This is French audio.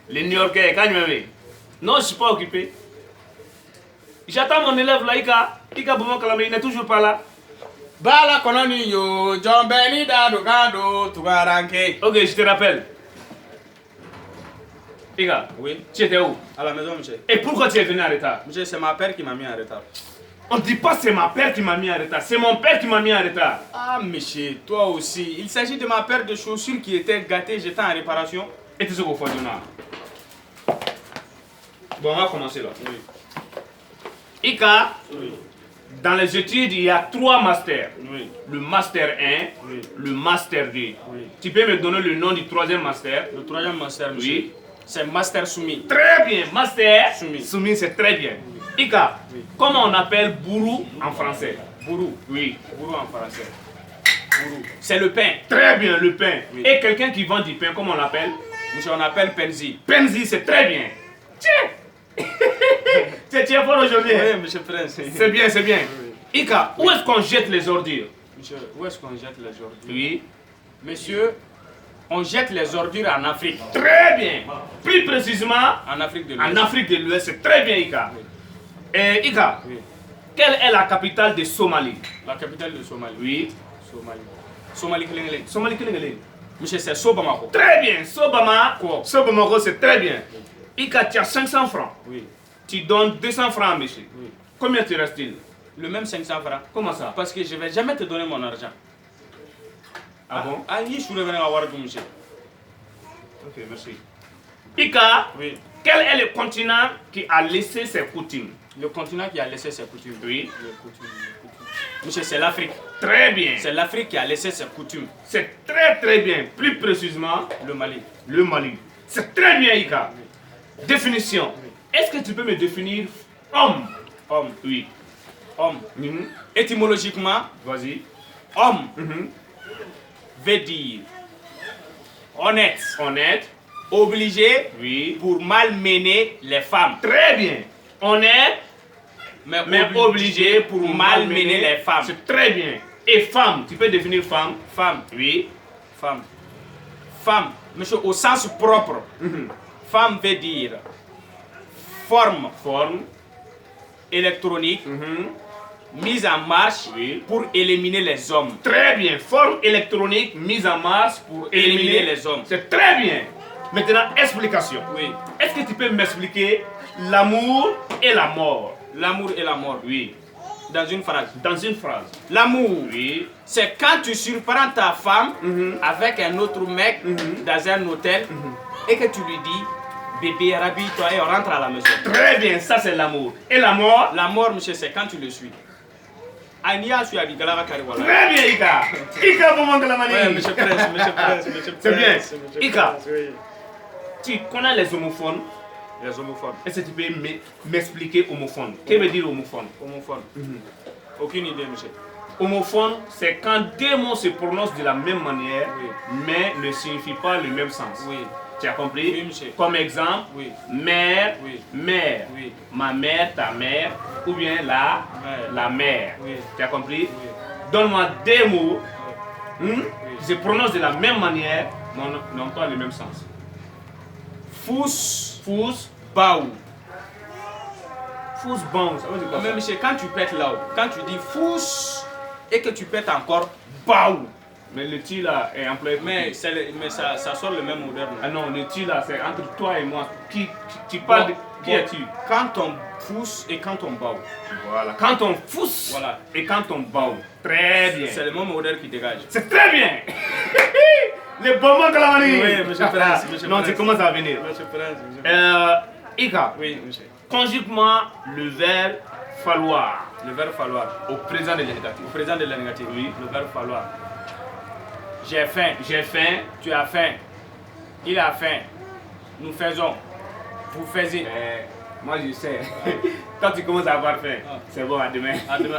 Les New-Yorkais, quand je me vais. Non, je ne suis pas occupé. J'attends mon élève là, Ika Boumon Kalamé, il n'est toujours pas là. Bala kononi yo, John Benny Dado Gado, Tugaranke. Ok, je te rappelle. Ika, Oui, tu étais où? à la maison, monsieur. Et pourquoi tu es venu en retard? Monsieur, c'est ma père qui m'a mis en retard. On ne dit pas c'est ma père qui m'a mis en retard, c'est mon père qui m'a mis en retard. Ah, monsieur, toi aussi. Il s'agit de ma paire de chaussures qui était gâtée, j'étais en réparation. Et tu sais qu'on fait du Bon, on va commencer là. Oui. Ika, Oui. dans les études, il y a 3 masters. Oui. Le master 1, Oui. le master 2. Oui. Tu peux me donner le nom du 3e master? Le 3e master, monsieur. Oui. C'est Master Soumi. Très bien, master. Soumi. Soumi, c'est très bien. Ika, Oui. comment on appelle bourou en français? Bourou. Oui. Bourou en français. Bourou. C'est le pain. Très bien, le pain. Oui. Et quelqu'un qui vend du pain, comment on l'appelle? Monsieur, on appelle Penzi. Penzi, c'est très bien. Tiens. Tu es fort aujourd'hui. Oui, monsieur Prince. C'est bien, c'est bien. Oui. Ika, où est-ce qu'on jette les ordures? Monsieur, où est-ce qu'on jette les ordures? Oui. Monsieur, on jette les ordures en Afrique. Très bien. Plus précisément, En Afrique de l'Ouest. en Afrique de l'Ouest, c'est très bien, Ika. Oui. Et Ika, Oui. quelle est la capitale de Somalie? La capitale de Somalie. Oui. Somalie. Somalie Kilingling. Somalie, quelle est? Monsieur, c'est Sobamako. Très bien. Quoi? Sobamako, c'est très bien. Ika, tu as 500 francs. Oui. Tu donnes 200 francs, monsieur. Oui. Combien te reste-t-il? Le même 500 francs. Comment ça? Parce que je ne vais jamais te donner mon argent. Ah bon? Ah, je suis revenu à voir monsieur. Ok, merci. Ika, Oui. quel est le continent qui a laissé ses coutumes? Le continent qui a laissé ses coutumes. Oui. Les coutumes. Monsieur, c'est l'Afrique. Très bien. C'est l'Afrique qui a laissé ses coutumes. C'est très très bien. Plus précisément, Le Mali. le Mali. C'est très bien, Ika. Définition. Est-ce que tu peux me définir homme? Homme. Oui. Homme. Mhm. Étymologiquement, Vas-y. homme Mhm. veut dire honnête, Honnête. obligé Oui. pour malmener les femmes. Très bien. Honnête, Mais obligé pour malmener les femmes. C'est très bien. Et femme, tu peux définir femme? Femme. Oui. Femme. Femme. Monsieur, au sens propre. Mhm. Femme veut dire forme Forme. électronique Mhm. mise en marche Oui. pour éliminer les hommes. Très bien. Forme électronique mise en marche pour éliminer les hommes. C'est très bien. Maintenant, explication. Oui. Est-ce que tu peux m'expliquer l'amour et la mort? L'amour et la mort. Oui. Dans une phrase. Dans une phrase. L'amour, Oui. c'est quand tu surprends ta femme Mhm. avec un autre mec Mhm. dans un hôtel et que tu lui dis, bébé, rhabille-toi et on rentre à la maison. Très bien, ça c'est l'amour. Et la mort? La mort, monsieur, c'est quand tu le suis. Ania, suis à Bigalava Kariwala. Très bien, Ika. Ika pour Mangalamani. Ouais, monsieur Prince, monsieur Prince, monsieur Prince. C'est bien. monsieur Ika. Prince, oui. Tu connais les homophones? Les homophones. Est-ce que tu peux m'expliquer homophone? Qu'est-ce que veut dire homophone? Homophones. Aucune idée, monsieur. Homophone, c'est quand deux mots se prononcent de la même manière, Oui. mais ne signifient pas le même sens. Oui. Tu as compris? Oui, monsieur. Comme exemple, Oui. mère, Oui. mère. Oui. Ma mère, ta mère, ou bien la mère. Oui. Tu as compris? Oui. Donne-moi deux mots Oui. qui se prononcent de la même manière, mais n'ont pas le même sens. Fous, Fous, baou. fous bon, ça veut dire quoi? Mais monsieur, quand tu pètes là-haut, quand tu dis fous et que tu pètes encore, baou. Mais le tu là est employé pour Mais, qui? mais ça sort le même odeur. non? Ah non, le tu là, c'est entre toi et moi. Tu parles de qui Bon, es-tu? Quand on pousse et quand on baou. Voilà. Quand on fousse Voilà. et quand on baou. Très bien. C'est le même odeur qui dégage. C'est très bien. Les bonbons de la manie. Oui, monsieur Prince, monsieur Non, Prince. tu commences à venir. Monsieur Prince, monsieur Prince. Ika, Oui, monsieur. conjugue-moi le verbe falloir Le verbe falloir. au présent de l'éducatif. Au présent de la négative. Oui. Le verbe falloir. J'ai faim. J'ai faim. Tu as faim. Il a faim. Nous faisons. Vous faisiez. Moi je sais. Quand tu commences à avoir faim, Ah. c'est bon, à demain. À demain.